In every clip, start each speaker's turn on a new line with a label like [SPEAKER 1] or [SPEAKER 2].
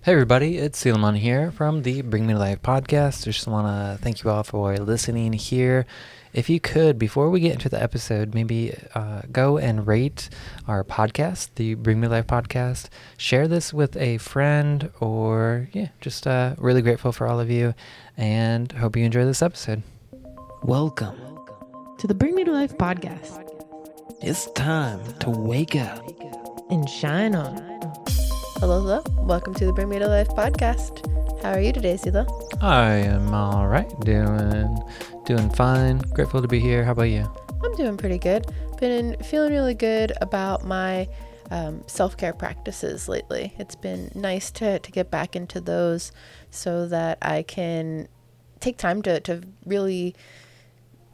[SPEAKER 1] Hey everybody, it's Selomon here from the Bring Me to Life podcast. Just want to thank you all for listening here. If you could, before we get into the episode, maybe go and rate our podcast, the Bring Me to Life podcast. Share this with a friend or, just really grateful for all of you and hope you enjoy this episode. Welcome
[SPEAKER 2] to the Bring Me to Life podcast.
[SPEAKER 1] It's time to wake up
[SPEAKER 2] and shine on.
[SPEAKER 3] Hello. Welcome to the Bring Me to Life podcast. How are you today, Sila?
[SPEAKER 1] I am all right. Doing fine. Grateful to be here. How about you?
[SPEAKER 3] I'm doing pretty good. Been feeling really good about my self-care practices lately. It's been nice to get back into those so that I can take time to really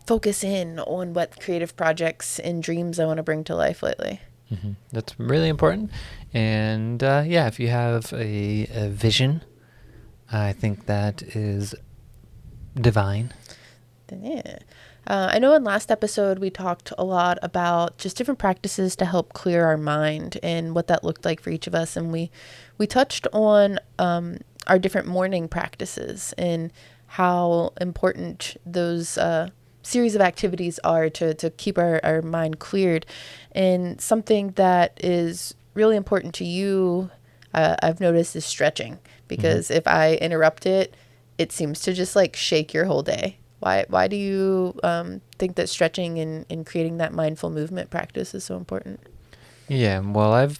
[SPEAKER 3] focus in on what creative projects and dreams I want to bring to life lately.
[SPEAKER 1] Mm-hmm. That's really important. And if you have a vision, I think that is divine.
[SPEAKER 3] Yeah. I know in last episode we talked a lot about just different practices to help clear our mind and what that looked like for each of us. And we touched on our different morning practices and how important those series of activities are to keep our mind cleared. And something that is really important to you, I've noticed, is stretching, because if I interrupt it, it seems to just like shake your whole day. Why do you think that stretching and creating that mindful movement practice is so important?
[SPEAKER 1] Yeah, well,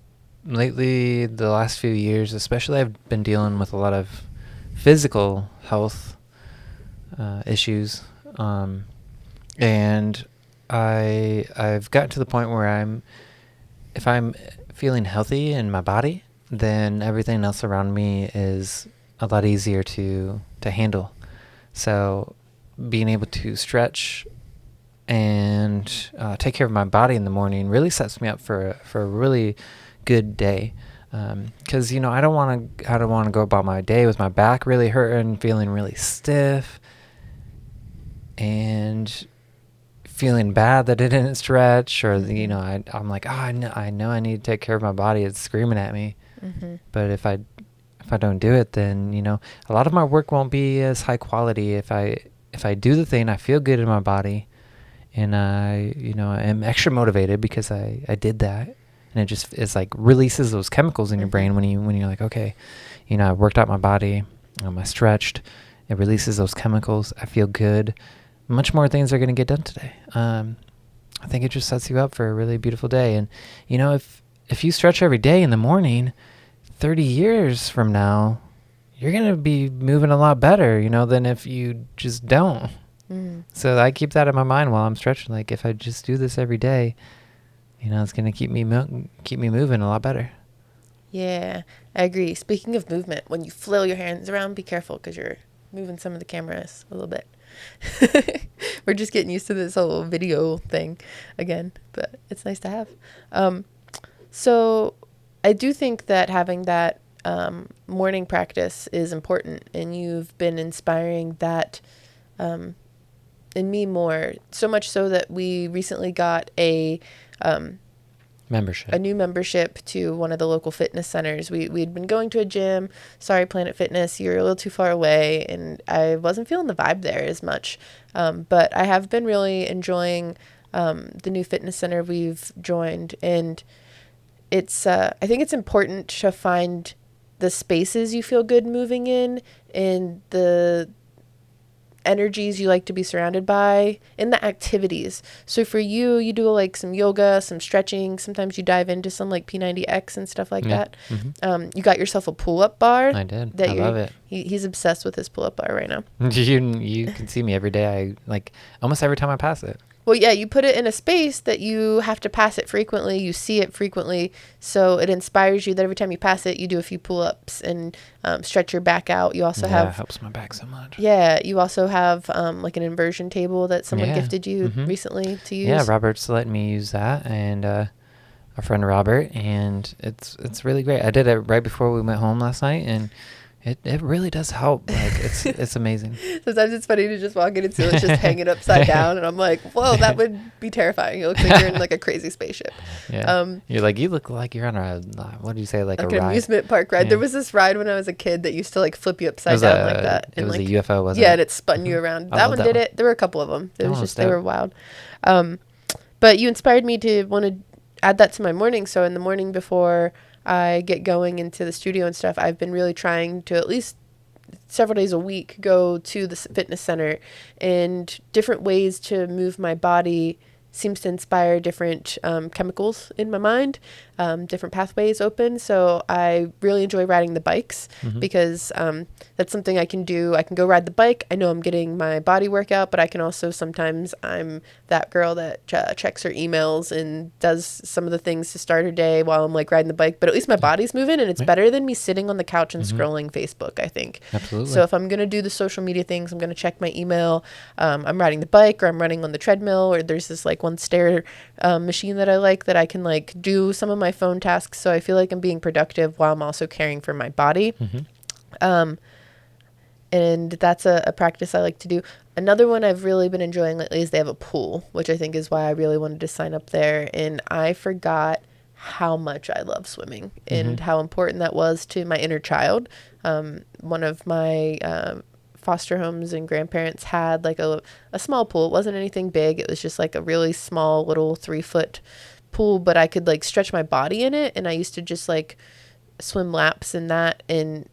[SPEAKER 1] the last few years especially, I've been dealing with a lot of physical health issues. And I've gotten to the point where if I'm feeling healthy in my body, then everything else around me is a lot easier to handle. So being able to stretch and take care of my body in the morning really sets me up for a really good day. Because I don't want to go about my day with my back really hurting, feeling really stiff, and feeling bad that it didn't stretch, or I'm like, I know I need to take care of my body. It's screaming at me. Mm-hmm. But if I don't do it, then a lot of my work won't be as high quality. If I do the thing, I feel good in my body, and I am extra motivated because I did that, and it's like releases those chemicals in your brain when you're like, okay, I worked out my body, I stretched. It releases those chemicals. I feel good. Much more things are going to get done today. I think it just sets you up for a really beautiful day. And, if you stretch every day in the morning, 30 years from now, you're going to be moving a lot better, than if you just don't. Mm. So I keep that in my mind while I'm stretching. Like, if I just do this every day, it's going to keep me moving a lot better.
[SPEAKER 3] Yeah, I agree. Speaking of movement, when you flail your hands around, be careful because you're moving some of the cameras a little bit. We're just getting used to this whole video thing again, but it's nice to have. So I do think that having that morning practice is important, and you've been inspiring that in me more, so much so that we recently got a new membership to one of the local fitness centers. We'd been going to a gym. Sorry, Planet Fitness, you're a little too far away, and I wasn't feeling the vibe there as much. But I have been really enjoying the new fitness center we've joined, and it's I think it's important to find the spaces you feel good moving in, and the energies you like to be surrounded by, in the activities. So for you do like some yoga, some stretching. Sometimes you dive into some like P90X and stuff like that. Mm-hmm. You got yourself a pull-up bar.
[SPEAKER 1] I did. I love it.
[SPEAKER 3] He's obsessed with his pull-up bar right now.
[SPEAKER 1] You can see me every day. I like almost every time I pass it.
[SPEAKER 3] Well, yeah, you put it in a space that you have to pass it frequently. You see it frequently. So it inspires you that every time you pass it, you do a few pull-ups and stretch your back out. You also have...
[SPEAKER 1] it helps my back so much.
[SPEAKER 3] Yeah, you also have like an inversion table that someone gifted you recently to use.
[SPEAKER 1] Yeah, Robert's letting me use that, and our friend Robert, and it's really great. I did it right before we went home last night, and It really does help. Like it's amazing.
[SPEAKER 3] Sometimes it's funny to just walk in and see it's just hanging upside down, and I'm like, whoa, that would be terrifying. It looks like you're in like a crazy spaceship.
[SPEAKER 1] Yeah. You're like, you look like you're on a, what do you say, like a
[SPEAKER 3] an
[SPEAKER 1] ride?
[SPEAKER 3] Amusement park ride.
[SPEAKER 1] Yeah.
[SPEAKER 3] There was this ride when I was a kid that used to like flip you upside down like that.
[SPEAKER 1] It was
[SPEAKER 3] like,
[SPEAKER 1] a UFO, wasn't it?
[SPEAKER 3] Yeah, and it spun you around.
[SPEAKER 1] I
[SPEAKER 3] That
[SPEAKER 1] love
[SPEAKER 3] one
[SPEAKER 1] that
[SPEAKER 3] did
[SPEAKER 1] one.
[SPEAKER 3] it. There were a couple of them. It
[SPEAKER 1] That
[SPEAKER 3] was
[SPEAKER 1] one
[SPEAKER 3] just,
[SPEAKER 1] was
[SPEAKER 3] they were
[SPEAKER 1] dope.
[SPEAKER 3] wild. But you inspired me to want to add that to my morning. So in the morning before I get going into the studio and stuff, I've been really trying to at least several days a week go to the fitness center, and different ways to move my body seems to inspire different chemicals in my mind, different pathways open. So I really enjoy riding the bikes because that's something I can do. I can go ride the bike. I know I'm getting my body workout, but I can also sometimes, I'm that girl that checks her emails and does some of the things to start her day while I'm like riding the bike, but at least my body's moving, and it's better than me sitting on the couch and scrolling Facebook, I think.
[SPEAKER 1] Absolutely.
[SPEAKER 3] So if I'm going to do the social media things, I'm going to check my email. I'm riding the bike, or I'm running on the treadmill, or there's this like one stair machine that I like that I can like do some of my phone tasks. So I feel like I'm being productive while I'm also caring for my body. And that's a practice I like to do. Another one I've really been enjoying lately is they have a pool, which I think is why I really wanted to sign up there. And I forgot how much I love swimming and how important that was to my inner child. One of my foster homes and grandparents had like a small pool. It wasn't anything big. It was just like a really small little 3-foot pool, but I could like stretch my body in it. And I used to just like swim laps in that, and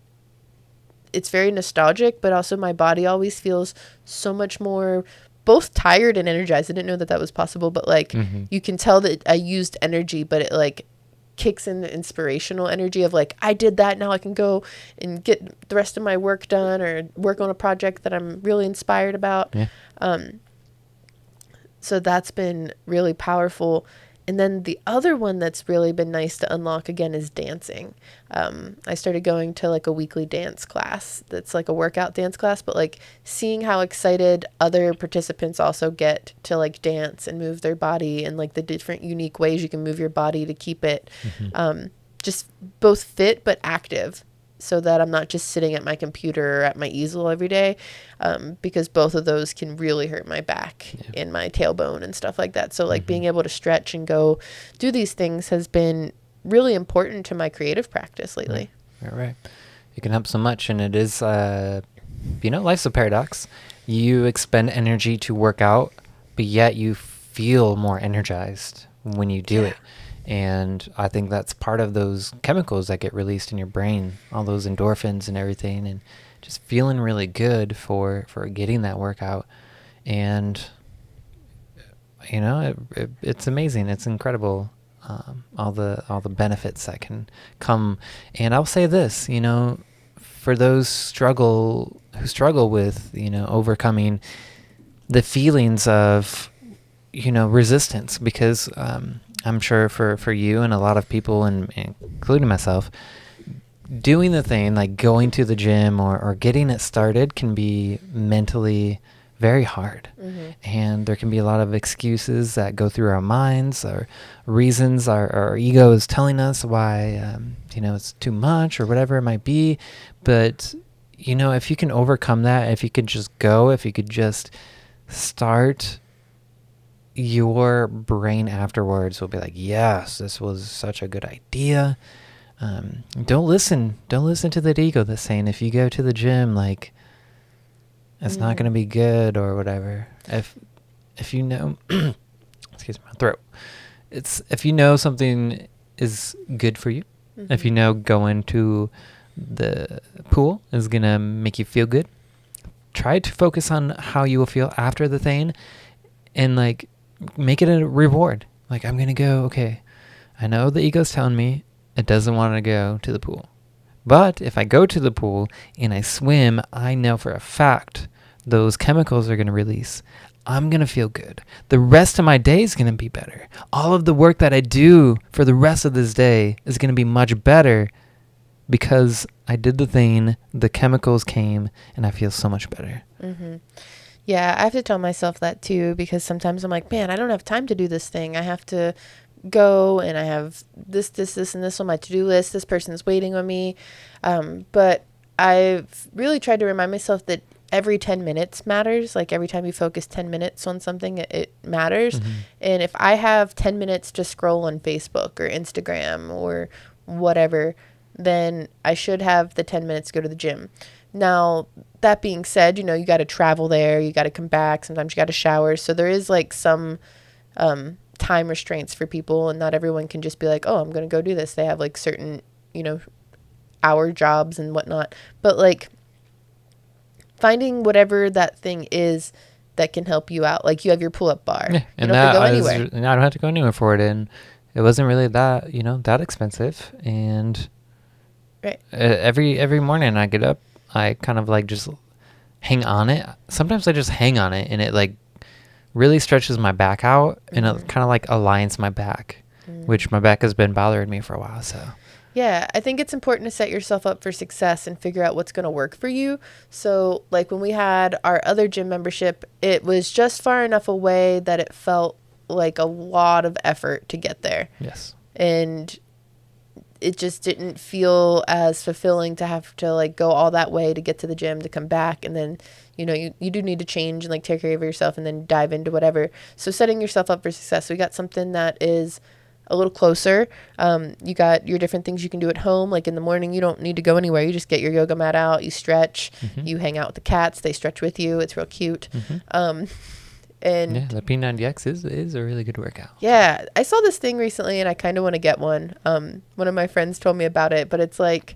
[SPEAKER 3] it's very nostalgic, but also my body always feels so much more both tired and energized. I didn't know that that was possible, but like you can tell that I used energy, but it like kicks in the inspirational energy of like, I did that, now I can go and get the rest of my work done or work on a project that I'm really inspired about. So that's been really powerful. And then the other one that's really been nice to unlock again is dancing. I started going to like a weekly dance class that's like a workout dance class, but like seeing how excited other participants also get to like dance and move their body, and like the different unique ways you can move your body to keep it just both fit but active, so that I'm not just sitting at my computer or at my easel every day, because both of those can really hurt my back and my tailbone and stuff like that. So like being able to stretch and go do these things has been really important to my creative practice lately.
[SPEAKER 1] Right. It can help so much, and it is, life's a paradox. You expend energy to work out, but yet you feel more energized when you do it. And I think that's part of those chemicals that get released in your brain, all those endorphins and everything, and just feeling really good for getting that workout. And, it's amazing. It's incredible, all the benefits that can come. And I'll say this, for those who struggle with, overcoming the feelings of, resistance, because I'm sure for you and a lot of people, and including myself, doing the thing like going to the gym or getting it started can be mentally very hard. And there can be a lot of excuses that go through our minds, or reasons our ego is telling us why it's too much or whatever it might be. But if you can overcome that, if you could just go, if you could just start, your brain afterwards will be like, yes, this was such a good idea. Don't listen to that ego that's saying if you go to the gym, like, it's not going to be good or whatever. If you know, excuse my throat. If you know something is good for you, if you know going to the pool is going to make you feel good, try to focus on how you will feel after the thing, and like, make it a reward. Like, I'm going to go, okay, I know the ego's telling me it doesn't want to go to the pool. But if I go to the pool and I swim, I know for a fact those chemicals are going to release. I'm going to feel good. The rest of my day is going to be better. All of the work that I do for the rest of this day is going to be much better because I did the thing, the chemicals came, and I feel so much better.
[SPEAKER 3] Yeah, I have to tell myself that too, because sometimes I'm like, man, I don't have time to do this thing. I have to go, and I have this, and this on my to-do list. This person's waiting on me. But I've really tried to remind myself that every 10 minutes matters. Like every time you focus 10 minutes on something, it matters. And if I have 10 minutes to scroll on Facebook or Instagram or whatever, then I should have the 10 minutes to go to the gym. Now, that being said, you know, you got to travel there, you got to come back, sometimes you got to shower. So there is like some time restraints for people, and not everyone can just be like, oh, I'm going to go do this. They have like certain, you know, hour jobs and whatnot. But like finding whatever that thing is that can help you out. Like you have your pull-up bar. Yeah,
[SPEAKER 1] and you don't have to go anywhere. I don't have to go anywhere for it. And it wasn't really that, you know, that expensive. And every morning I get up, I kind of like just hang on it. Sometimes I just hang on it, and it like really stretches my back out, and it kind of like aligns my back, which my back has been bothering me for a while. So
[SPEAKER 3] yeah, I think it's important to set yourself up for success and figure out what's going to work for you. So like when we had our other gym membership, it was just far enough away that it felt like a lot of effort to get there.
[SPEAKER 1] Yes.
[SPEAKER 3] And it just didn't feel as fulfilling to have to like go all that way to get to the gym to come back. And then, you know, you do need to change and like take care of yourself and then dive into whatever. So setting yourself up for success. We got something that is a little closer. You got your different things you can do at home. Like in the morning, you don't need to go anywhere. You just get your yoga mat out, you stretch, you hang out with the cats. They stretch with you. It's real cute. And
[SPEAKER 1] yeah, the P90X is a really good workout.
[SPEAKER 3] Yeah. I saw this thing recently and I kind of want to get one. One of my friends told me about it, but it's like,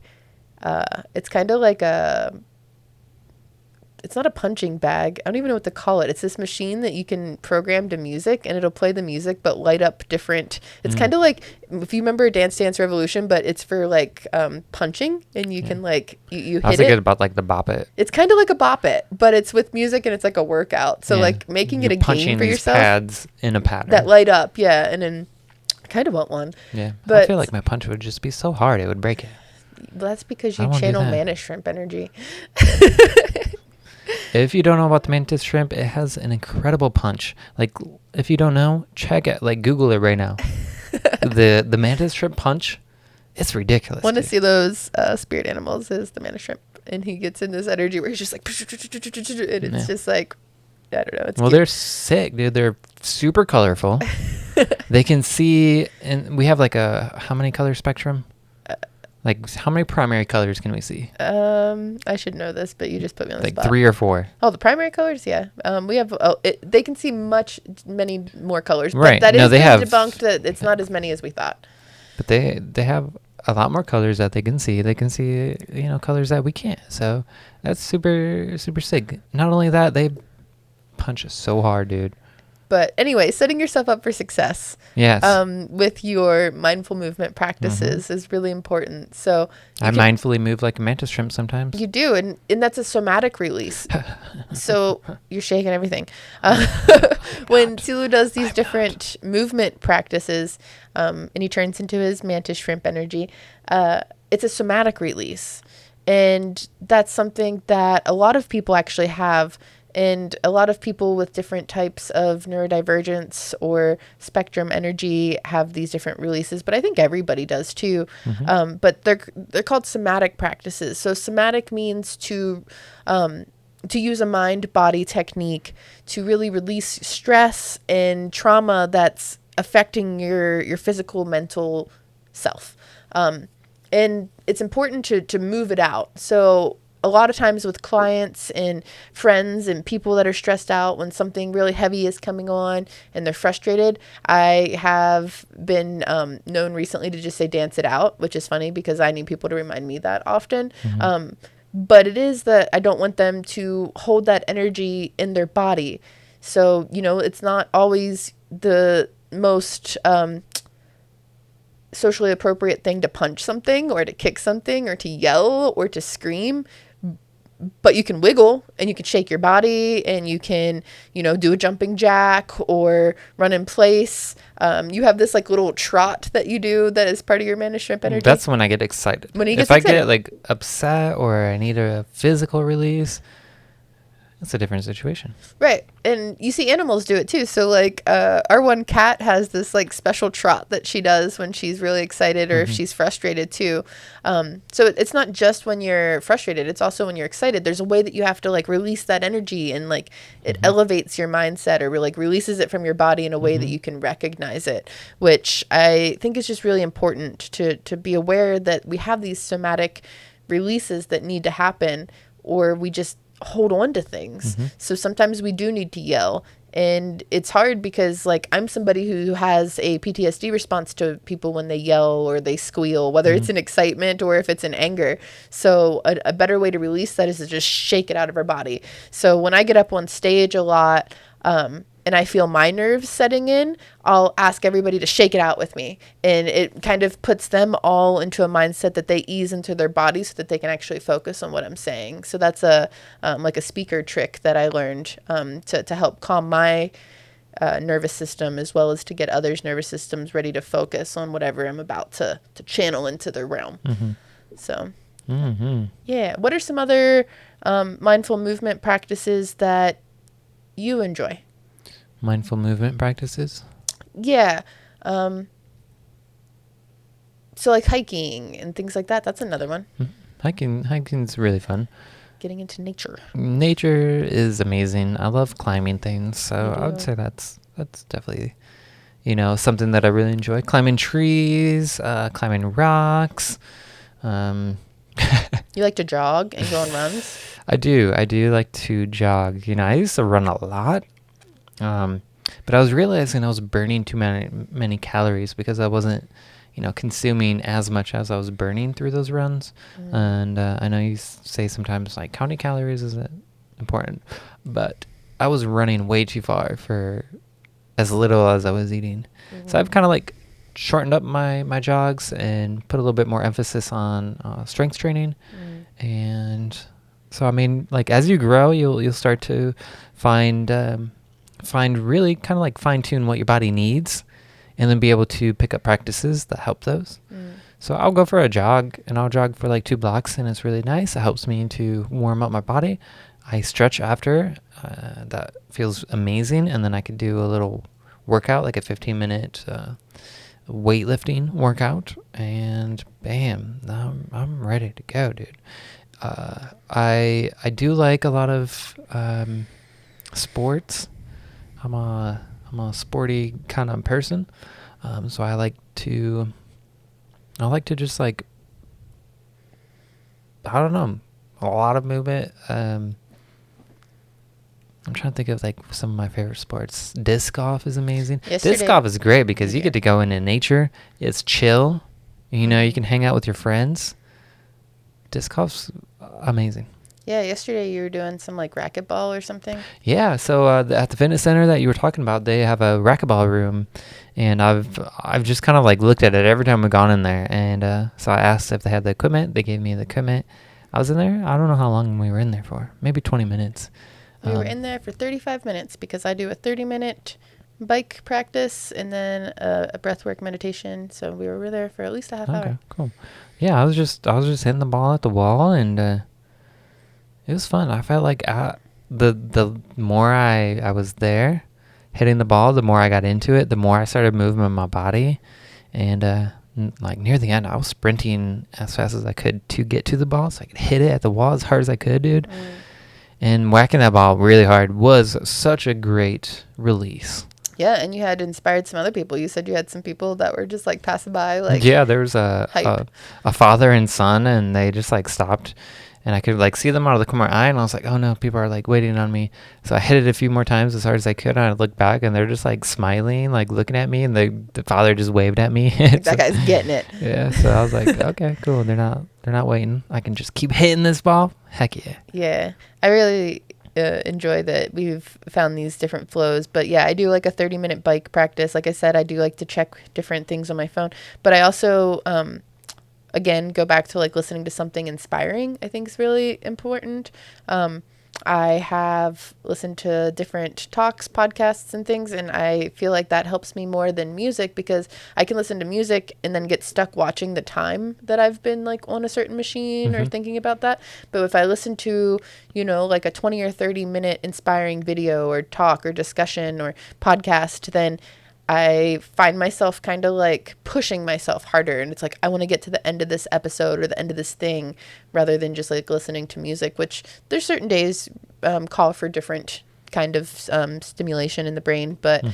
[SPEAKER 3] it's kind of like it's not a punching bag. I don't even know what to call it. It's this machine that you can program to music, and it'll play the music but light up different. It's kind of like, if you remember Dance Dance Revolution, but it's for like punching, and you can like you hit it. I was thinking
[SPEAKER 1] about like the Bop It.
[SPEAKER 3] It's kind of like a Bop It, but it's with music and it's like a workout. So like making it a game for yourself.
[SPEAKER 1] Pads in a pattern
[SPEAKER 3] that light up, and then I kind of want one.
[SPEAKER 1] Yeah, but I feel like my punch would just be so hard it would break it.
[SPEAKER 3] Well, that's because you channel Mantis shrimp energy.
[SPEAKER 1] If you don't know about the mantis shrimp, it has an incredible punch. Like, if you don't know, check it. Like, Google it right now. the mantis shrimp punch, it's ridiculous.
[SPEAKER 3] Want to see those spirit animals is the mantis shrimp. And he gets in this energy where he's just like, and it's just like, I don't know. It's cute.
[SPEAKER 1] They're sick, dude. They're super colorful. They can see, and we have like how many color spectrum? Like, how many primary colors can we see?
[SPEAKER 3] I should know this, but you just put me on the spot.
[SPEAKER 1] Like 3 or 4.
[SPEAKER 3] Oh, the primary colors? Yeah. We have, they can see many more colors.
[SPEAKER 1] Right.
[SPEAKER 3] But that is debunked that it's not as many as we thought.
[SPEAKER 1] But they have a lot more colors that they can see. They can see, you know, colors that we can't. So that's super, super sick. Not only that, they punch us so hard, dude.
[SPEAKER 3] But anyway, setting yourself up for success.
[SPEAKER 1] Yes.
[SPEAKER 3] With your mindful movement practices is really important. So
[SPEAKER 1] I mindfully move like a mantis shrimp sometimes.
[SPEAKER 3] You do, and that's a somatic release. So you're shaking everything. When Silu does these different movement practices, and he turns into his mantis shrimp energy, it's a somatic release. And that's something that a lot of people actually have. And a lot of people with different types of neurodivergence or spectrum energy have these different releases, but I think everybody does too. But they're called somatic practices. So somatic means to use a mind-body technique to really release stress and trauma that's affecting your physical, mental self. And it's important to move it out. So a lot of times with clients and friends and people that are stressed out when something really heavy is coming on and they're frustrated, I have been known recently to just say dance it out, which is funny because I need people to remind me that often. But it is that I don't want them to hold that energy in their body. So, you know, it's not always the most socially appropriate thing to punch something or to kick something or to yell or to scream. But you can wiggle and you can shake your body and you can, you know, do a jumping jack or run in place. You have this like little trot that you do that is part of your mantis shrimp energy.
[SPEAKER 1] That's when I get excited.
[SPEAKER 3] When he gets excited.
[SPEAKER 1] I get like upset or I need a physical release, that's a different situation.
[SPEAKER 3] Right. And you see animals do it too. So like our one cat has this like special trot that she does when she's really excited or if she's frustrated too. So it's not just when you're frustrated, it's also when you're excited. There's a way that you have to like release that energy and like it elevates your mindset or like releases it from your body in a way that you can recognize it, which I think is just really important to be aware that we have these somatic releases that need to happen, or we just hold on to things. So sometimes we do need to yell, and it's hard because like I'm somebody who has a PTSD response to people when they yell or they squeal, whether it's in excitement or if it's in anger. So a better way to release that is to just shake it out of our body. So when I get up on stage a lot, and I feel my nerves setting in, I'll ask everybody to shake it out with me. And it kind of puts them all into a mindset that they ease into their body so that they can actually focus on what I'm saying. So that's like a speaker trick that I learned to help calm my nervous system, as well as to get others' nervous systems ready to focus on whatever I'm about to channel into their realm. So, yeah. What are some other mindful movement practices that you enjoy?
[SPEAKER 1] Mindful movement practices?
[SPEAKER 3] Yeah. So like hiking and things like that. That's another one.
[SPEAKER 1] Hiking's really fun.
[SPEAKER 3] Getting into nature.
[SPEAKER 1] Nature is amazing. I love climbing things, so
[SPEAKER 3] Me
[SPEAKER 1] I would
[SPEAKER 3] too.
[SPEAKER 1] say that's definitely, something that I really enjoy. Climbing trees, climbing rocks.
[SPEAKER 3] You like to jog and go on runs?
[SPEAKER 1] I do like to jog. I used to run a lot. But I was realizing I was burning too many calories because I wasn't, consuming as much as I was burning through those runs. And I know you say sometimes like counting calories isn't important, but I was running way too far for as little as I was eating. So I've kind of like shortened up my jogs and put a little bit more emphasis on strength training. And so, I mean, like as you grow, you'll start to find really kind of like fine tune what your body needs, and then be able to pick up practices that help those. So I'll go for a jog, and I'll jog for like 2 blocks, and it's really nice. It helps me to warm up my body. I stretch after. That feels amazing. And then I could do a little workout, like a 15-minute weightlifting workout, and bam, I'm ready to go, dude. I do like a lot of sports. I'm a sporty kind of person, so I like to just like, I don't know, a lot of movement. I'm trying to think of like some of my favorite sports. Disc golf is amazing. Disc golf is great because you get to go into nature. It's chill. You can hang out with your friends. Disc golf's amazing.
[SPEAKER 3] Yeah, yesterday you were doing some like racquetball or something.
[SPEAKER 1] Yeah, so at the fitness center that you were talking about, they have a racquetball room, and I've just kind of like looked at it every time we've gone in there, and so I asked if they had the equipment. They gave me the equipment. I was in there. I don't know how long we were in there for. Maybe 20 minutes.
[SPEAKER 3] We were in there for 35 minutes because I do a 30-minute bike practice and then a breathwork meditation. So we were there for at least a half hour.
[SPEAKER 1] Okay, cool. Yeah, I was just hitting the ball at the wall, and it was fun. I felt like the more I was there hitting the ball, the more I got into it, the more I started moving my body. And like near the end, I was sprinting as fast as I could to get to the ball so I could hit it at the wall as hard as I could, dude. And whacking that ball really hard was such a great release.
[SPEAKER 3] Yeah, and you had inspired some other people. You said you had some people that were just like passing by, like,
[SPEAKER 1] yeah, there was a father and son, and they just like stopped, and I could like see them out of the corner of my eye, and I was like, oh no, people are like waiting on me. So I hit it a few more times as hard as I could, and I looked back, and they're just like smiling, like looking at me, and the father just waved at me.
[SPEAKER 3] that guy's getting it.
[SPEAKER 1] Yeah, so I was like, okay, cool. They're not waiting. I can just keep hitting this ball. Heck yeah.
[SPEAKER 3] Yeah, I really enjoy that we've found these different flows. But yeah, I do like a 30-minute bike practice. Like I said, I do like to check different things on my phone, but I also again go back to like listening to something inspiring. I think is really important. I have listened to different talks, podcasts, and things, and I feel like that helps me more than music, because I can listen to music and then get stuck watching the time that I've been like on a certain machine or thinking about that. But if I listen to, like a 20 or 30 minute inspiring video or talk or discussion or podcast, then I find myself kind of like pushing myself harder, and it's like I want to get to the end of this episode or the end of this thing rather than just like listening to music, which there's certain days call for different kind of stimulation in the brain, but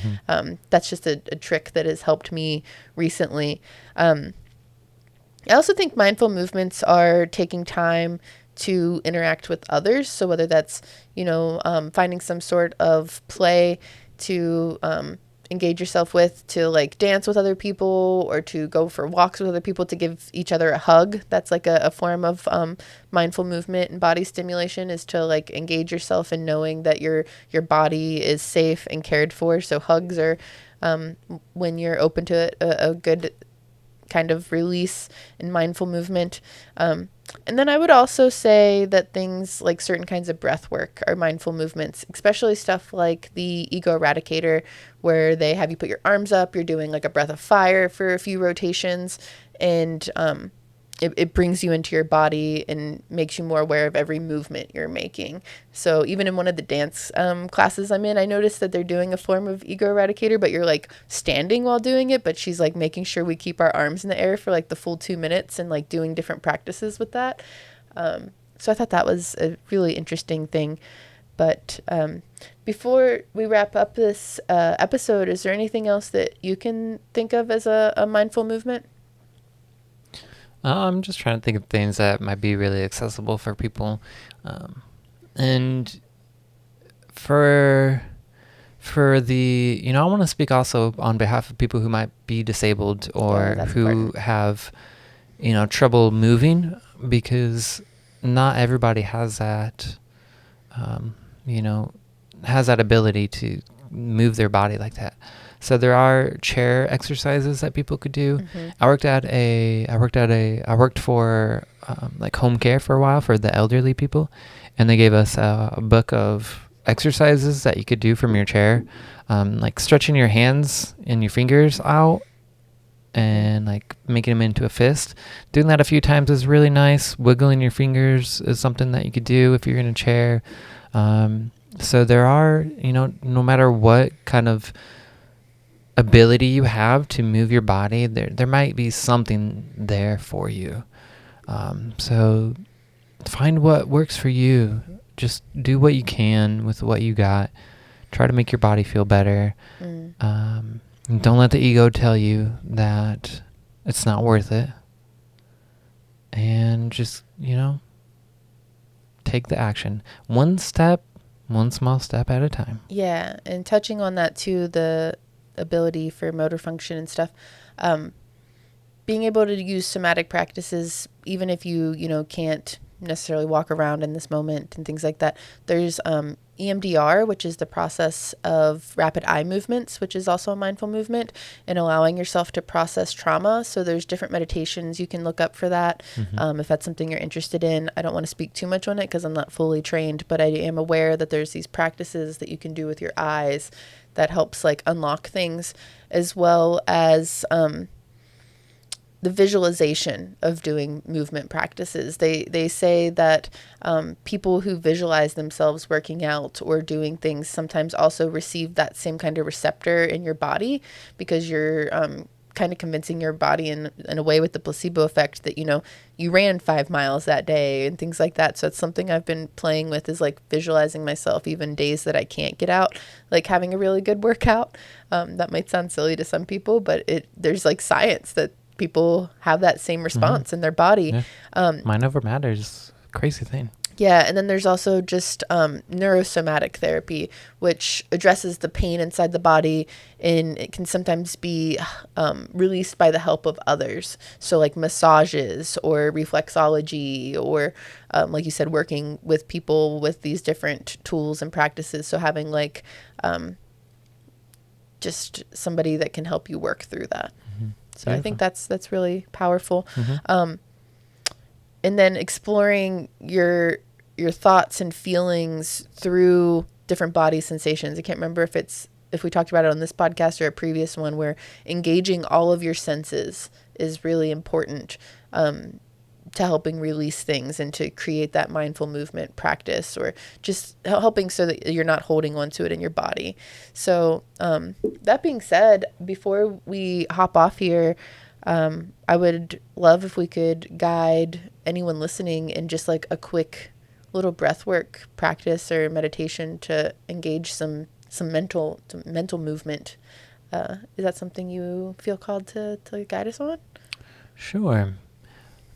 [SPEAKER 3] that's just a trick that has helped me recently. I also think mindful movements are taking time to interact with others. So whether that's, finding some sort of play to engage yourself with, to like dance with other people, or to go for walks with other people, to give each other a hug. That's like a form of mindful movement and body stimulation, is to like engage yourself in knowing that your body is safe and cared for. So hugs are, when you're open to it, a good kind of release in mindful movement. And then I would also say that things like certain kinds of breath work are mindful movements, especially stuff like the ego eradicator, where they have you put your arms up, you're doing like a breath of fire for a few rotations, and it brings you into your body and makes you more aware of every movement you're making. So even in one of the dance classes I'm in, I noticed that they're doing a form of ego eradicator, but you're like standing while doing it. But she's like making sure we keep our arms in the air for like the full 2 minutes, and like doing different practices with that. So I thought that was a really interesting thing. But before we wrap up this episode, is there anything else that you can think of as a mindful movement?
[SPEAKER 1] I'm just trying to think of things that might be really accessible for people. And for the, I want to speak also on behalf of people who might be disabled or who have, trouble moving, because not everybody has that, has that ability to move their body like that. So there are chair exercises that people could do. I worked for like home care for a while for the elderly people, and they gave us a book of exercises that you could do from your chair, like stretching your hands and your fingers out and like making them into a fist. Doing that a few times is really nice. Wiggling your fingers is something that you could do if you're in a chair. So there are, no matter what kind of ability you have to move your body, there might be something there for you. So find what works for you. Just do what you can with what you got. Try to make your body feel better. Don't let the ego tell you that it's not worth it. And just, take the action. One small step at a time.
[SPEAKER 3] Yeah, and touching on that too, the ability for motor function and stuff, being able to use somatic practices, even if you can't necessarily walk around in this moment and things like that. There's EMDR, which is the process of rapid eye movements, which is also a mindful movement, and allowing yourself to process trauma. So there's different meditations you can look up for that, if that's something you're interested in. I don't want to speak too much on it because I'm not fully trained, but I am aware that there's these practices that you can do with your eyes that helps like unlock things, as well as the visualization of doing movement practices. They say that people who visualize themselves working out or doing things sometimes also receive that same kind of receptor in your body, because you're kind of convincing your body in a way with the placebo effect that, you ran 5 miles that day and things like that. So it's something I've been playing with, is like visualizing myself even days that I can't get out, like having a really good workout. That might sound silly to some people, but there's like science that people have that same response in their body.
[SPEAKER 1] Yeah. Mind over matter is a crazy thing.
[SPEAKER 3] Yeah, and then there's also just neurosomatic therapy, which addresses the pain inside the body, and it can sometimes be released by the help of others. So like massages or reflexology, or like you said, working with people with these different tools and practices. So having like just somebody that can help you work through that. So beautiful. I think that's really powerful. And then exploring your your thoughts and feelings through different body sensations. I can't remember if we talked about it on this podcast or a previous one, where engaging all of your senses is really important to helping release things and to create that mindful movement practice, or just helping so that you're not holding on to it in your body. So that being said, before we hop off here, I would love if we could guide anyone listening in just like a quick little breathwork practice or meditation to engage some mental movement. Is that something you feel called to guide us on?
[SPEAKER 1] Sure.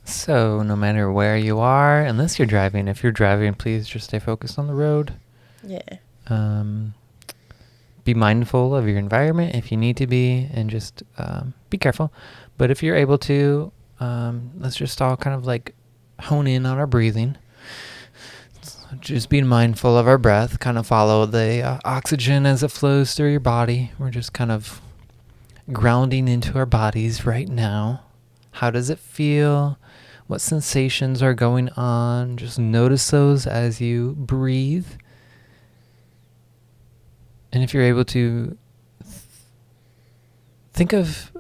[SPEAKER 1] So no matter where you are, unless you're driving, if you're driving, please just stay focused on the road.
[SPEAKER 3] Yeah.
[SPEAKER 1] Be mindful of your environment if you need to be, and just be careful. But if you're able to, let's just all kind of like hone in on our breathing. Just being mindful of our breath, kind of follow the oxygen as it flows through your body. We're just kind of grounding into our bodies right now. How does it feel? What sensations are going on? Just notice those as you breathe. And if you're able to think of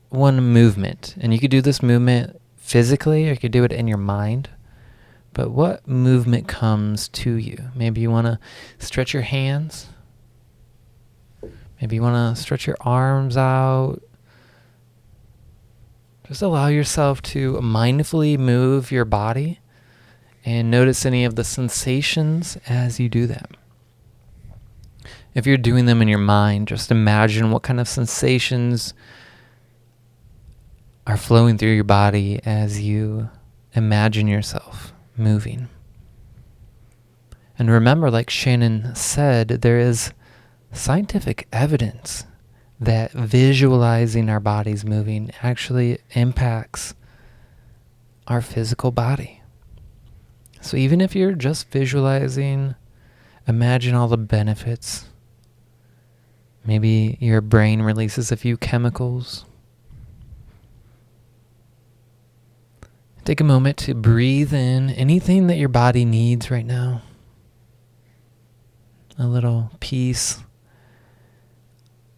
[SPEAKER 1] one movement, and you could do this movement physically or you could do it in your mind, but what movement comes to you? Maybe you want to stretch your hands. Maybe you want to stretch your arms out. Just allow yourself to mindfully move your body and notice any of the sensations as you do that. If you're doing them in your mind, just imagine what kind of sensations are flowing through your body as you imagine yourself moving. And remember, like Shannon said, there is scientific evidence that visualizing our bodies moving actually impacts our physical body. So even if you're just visualizing, imagine all the benefits. Maybe your brain releases a few chemicals. Take a moment to breathe in anything that your body needs right now. A little peace.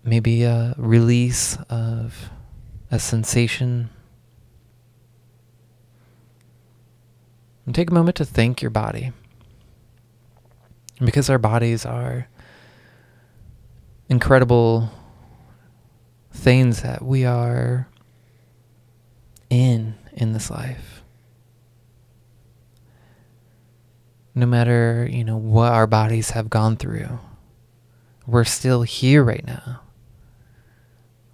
[SPEAKER 1] Maybe a release of a sensation. And take a moment to thank your body. Because our bodies are incredible things that we are in this life. No matter, what our bodies have gone through, we're still here right now,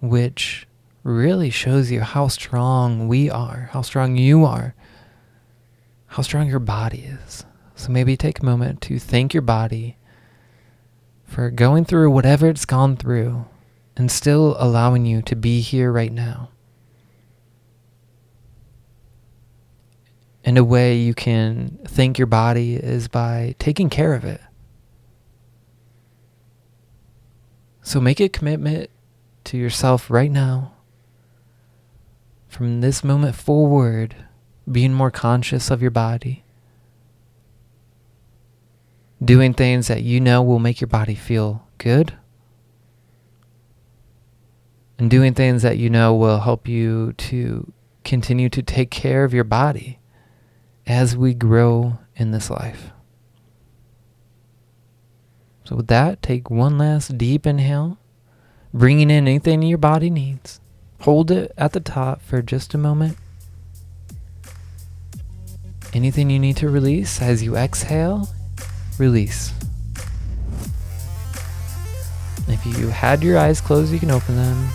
[SPEAKER 1] which really shows you how strong we are, how strong you are, how strong your body is. So maybe take a moment to thank your body for going through whatever it's gone through and still allowing you to be here right now. And a way you can thank your body is by taking care of it. So make a commitment to yourself right now. From this moment forward, being more conscious of your body. Doing things that will make your body feel good. And doing things that will help you to continue to take care of your body as we grow in this life. So with that, take one last deep inhale, bringing in anything your body needs. Hold it at the top for just a moment. Anything you need to release as you exhale, release. If you had your eyes closed, you can open them.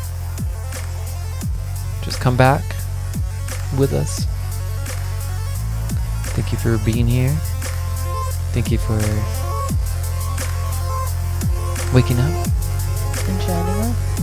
[SPEAKER 1] Just come back with us. Thank you for being here. Thank you for waking up
[SPEAKER 3] And shining up.